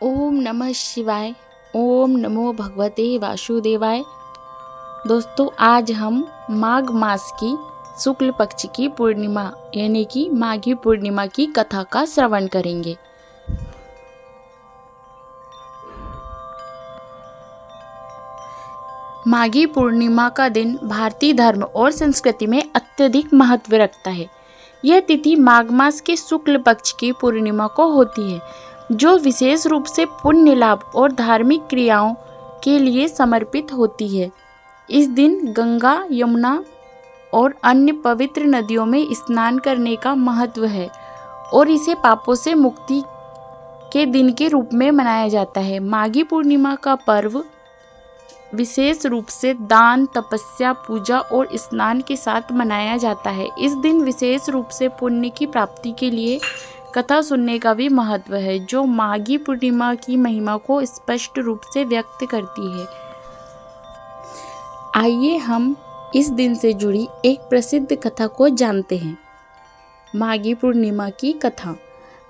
ओम नमः शिवाय। ओम नमो भगवते वासुदेवाय। दोस्तों, आज हम माघ मास की शुक्ल पक्ष की पूर्णिमा यानी कि माघी पूर्णिमा की कथा का श्रवण करेंगे। माघी पूर्णिमा का दिन भारतीय धर्म और संस्कृति में अत्यधिक महत्व रखता है। यह तिथि माघ मास के शुक्ल पक्ष की पूर्णिमा को होती है, जो विशेष रूप से पुण्य लाभ और धार्मिक क्रियाओं के लिए समर्पित होती है। इस दिन गंगा, यमुना और अन्य पवित्र नदियों में स्नान करने का महत्व है और इसे पापों से मुक्ति के दिन के रूप में मनाया जाता है। माघी पूर्णिमा का पर्व विशेष रूप से दान, तपस्या, पूजा और स्नान के साथ मनाया जाता है। इस दिन विशेष रूप से पुण्य की प्राप्ति के लिए कथा सुनने का भी महत्व है, जो माघी पूर्णिमा की महिमा को स्पष्ट रूप से व्यक्त करती है। आइए हम इस दिन से जुड़ी एक प्रसिद्ध कथा को जानते हैं। माघी पूर्णिमा की कथा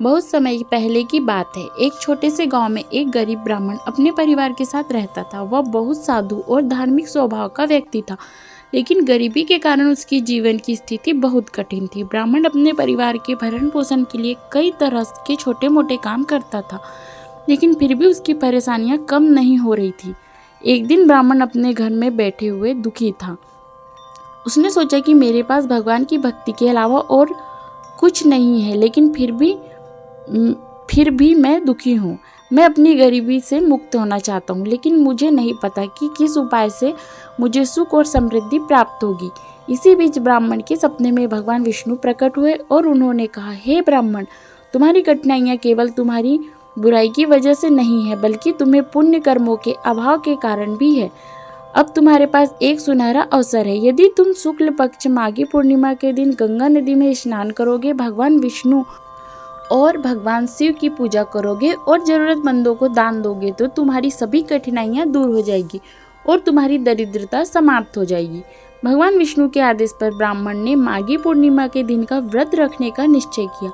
बहुत समय पहले की बात है। एक छोटे से गांव में एक गरीब ब्राह्मण अपने परिवार के साथ रहता था। वह बहुत साधु और धार्मिक स्वभाव का व्यक्ति था, लेकिन गरीबी के कारण उसकी जीवन की स्थिति बहुत कठिन थी। ब्राह्मण अपने परिवार के भरण पोषण के लिए कई तरह के छोटे मोटे काम करता था, लेकिन फिर भी उसकी परेशानियां कम नहीं हो रही थी। एक दिन ब्राह्मण अपने घर में बैठे हुए दुखी था। उसने सोचा कि मेरे पास भगवान की भक्ति के अलावा और कुछ नहीं है, लेकिन फिर भी मैं दुखी हूँ। मैं अपनी गरीबी से मुक्त होना चाहता हूँ, लेकिन मुझे नहीं पता कि किस उपाय से मुझे सुख और समृद्धि प्राप्त होगी। इसी बीच ब्राह्मण के सपने में भगवान विष्णु प्रकट हुए और उन्होंने कहा, हे ब्राह्मण, तुम्हारी कठिनाइयाँ केवल तुम्हारी बुराई की वजह से नहीं है, बल्कि तुम्हें पुण्य कर्मों के अभाव के कारण भी है। अब तुम्हारे पास एक सुनहरा अवसर है। यदि तुम शुक्ल पक्ष माघी पूर्णिमा के दिन गंगा नदी में स्नान करोगे, भगवान विष्णु और भगवान शिव की पूजा करोगे और जरूरतमंदों को दान दोगे, तो तुम्हारी सभी कठिनाइयां दूर हो जाएगी और तुम्हारी दरिद्रता समाप्त हो जाएगी। भगवान विष्णु के आदेश पर ब्राह्मण ने माघी पूर्णिमा के दिन का व्रत रखने का निश्चय किया।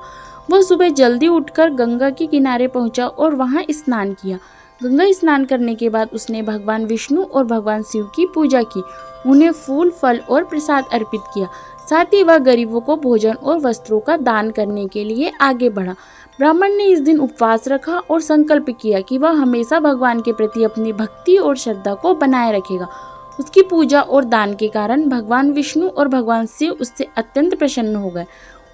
वह सुबह जल्दी उठकर गंगा के किनारे पहुंचा और वहां स्नान किया। गंगा स्नान करने के बाद उसने भगवान विष्णु और भगवान शिव की पूजा की, उन्हें फूल, फल और प्रसाद अर्पित किया। साथ ही वह गरीबों को भोजन और वस्त्रों का दान करने के लिए आगे बढ़ा। ब्राह्मण ने इस दिन उपवास रखा और संकल्प किया कि वह हमेशा भगवान के प्रति अपनी भक्ति और श्रद्धा को बनाए रखेगा। उसकी पूजा और दान के कारण भगवान विष्णु और भगवान शिव उससे अत्यंत प्रसन्न हो गए।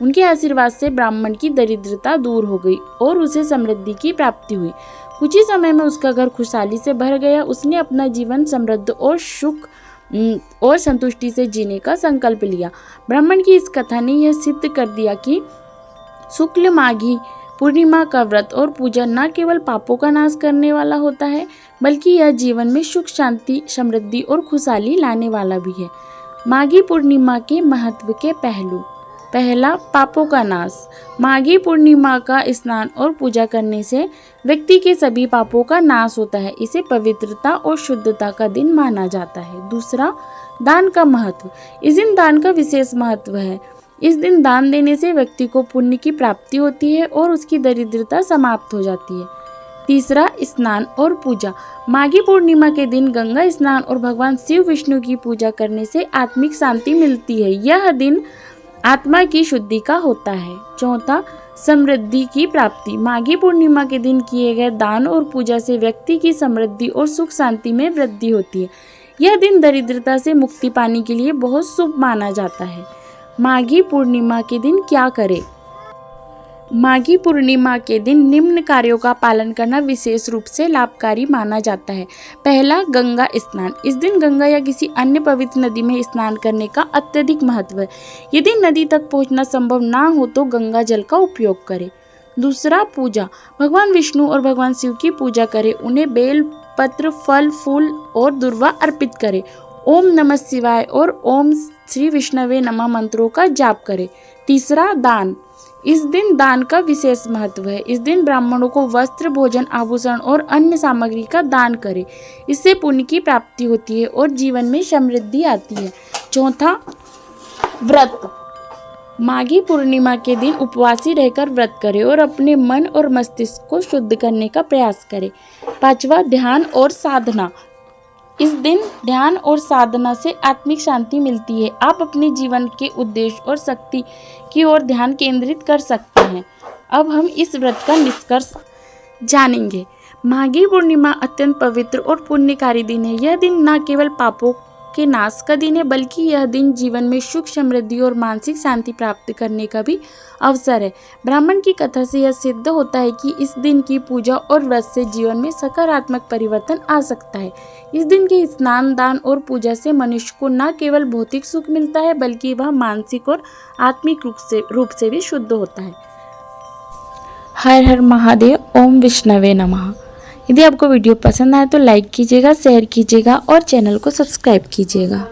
उनके आशीर्वाद से ब्राह्मण की दरिद्रता दूर हो गई और उसे समृद्धि की प्राप्ति हुई। कुछ ही समय में उसका घर खुशहाली से भर गया। उसने अपना जीवन समृद्ध और सुख और संतुष्टि से जीने का संकल्प लिया। ब्राह्मण की इस कथा ने यह सिद्ध कर दिया कि शुक्ल माघी पूर्णिमा का व्रत और पूजा न केवल पापों का नाश करने वाला होता है, बल्कि यह जीवन में सुख, शांति, समृद्धि और खुशहाली लाने वाला भी है। माघी पूर्णिमा के महत्व के पहलू। पहला, पापों का नाश। माघी पूर्णिमा का स्नान और पूजा करने से व्यक्ति के सभी पापों का नाश होता है। इसे पवित्रता और शुद्धता का दिन माना जाता है। दूसरा, दान का महत्व। इस दिन दान का विशेष महत्व है। इस दिन दान देने से व्यक्ति को पुण्य की प्राप्ति होती है और उसकी दरिद्रता समाप्त हो जाती है। तीसरा, स्नान और पूजा। माघी पूर्णिमा के दिन गंगा स्नान और भगवान शिव विष्णु की पूजा करने से आत्मिक शांति मिलती है। यह दिन आत्मा की शुद्धि का होता है। चौथा, समृद्धि की प्राप्ति। माघी पूर्णिमा के दिन किए गए दान और पूजा से व्यक्ति की समृद्धि और सुख शांति में वृद्धि होती है। यह दिन दरिद्रता से मुक्ति पाने के लिए बहुत शुभ माना जाता है। माघी पूर्णिमा के दिन क्या करें? माघी पूर्णिमा के दिन निम्न कार्यों का पालन करना विशेष रूप से लाभकारी माना जाता है। पहला, गंगा स्नान। इस दिन गंगा या किसी अन्य पवित्र नदी में स्नान करने का अत्यधिक महत्व है। यदि नदी तक पहुंचना संभव ना हो तो गंगा जल का उपयोग करें। दूसरा, पूजा। भगवान विष्णु और भगवान शिव की पूजा करें। उन्हें बेल पत्र, फल, फूल और दुर्वा अर्पित करें। ओम नमः शिवाय और ओम श्री विष्णवे नमः मंत्रों का जाप करें। तीसरा, दान। इस दिन दान का विशेष महत्व है। इस दिन ब्राह्मणों को वस्त्र, भोजन, आभूषण और अन्य सामग्री का दान करें। इससे पुण्य की प्राप्ति होती है और जीवन में समृद्धि आती है। चौथा, व्रत। माघी पूर्णिमा के दिन उपवासी रहकर व्रत करें और अपने मन और मस्तिष्क को शुद्ध करने का प्रयास करें। 5वां, ध्यान और साधना। इस दिन ध्यान और साधना से आत्मिक शांति मिलती है। आप अपने जीवन के उद्देश्य और शक्ति की ओर ध्यान केंद्रित कर सकते हैं। अब हम इस व्रत का निष्कर्ष जानेंगे। माघी पूर्णिमा अत्यंत पवित्र और पुण्यकारी दिन है। यह दिन न केवल पापों के नाश का दिन है, बल्कि यह दिन जीवन में सुख, समृद्धि और मानसिक शांति प्राप्त करने का भी अवसर है। ब्राह्मण की कथा से यह सिद्ध होता है कि इस दिन की पूजा और व्रत से जीवन में सकारात्मक परिवर्तन आ सकता है। इस दिन के स्नान, दान और पूजा से मनुष्य को न केवल भौतिक सुख मिलता है, बल्कि वह मानसिक और आत्मिक रूप से भी शुद्ध होता है। हर हर महादेव। ओम विष्णवे नमः। यदि आपको वीडियो पसंद आए तो लाइक कीजिएगा, शेयर कीजिएगा और चैनल को सब्सक्राइब कीजिएगा।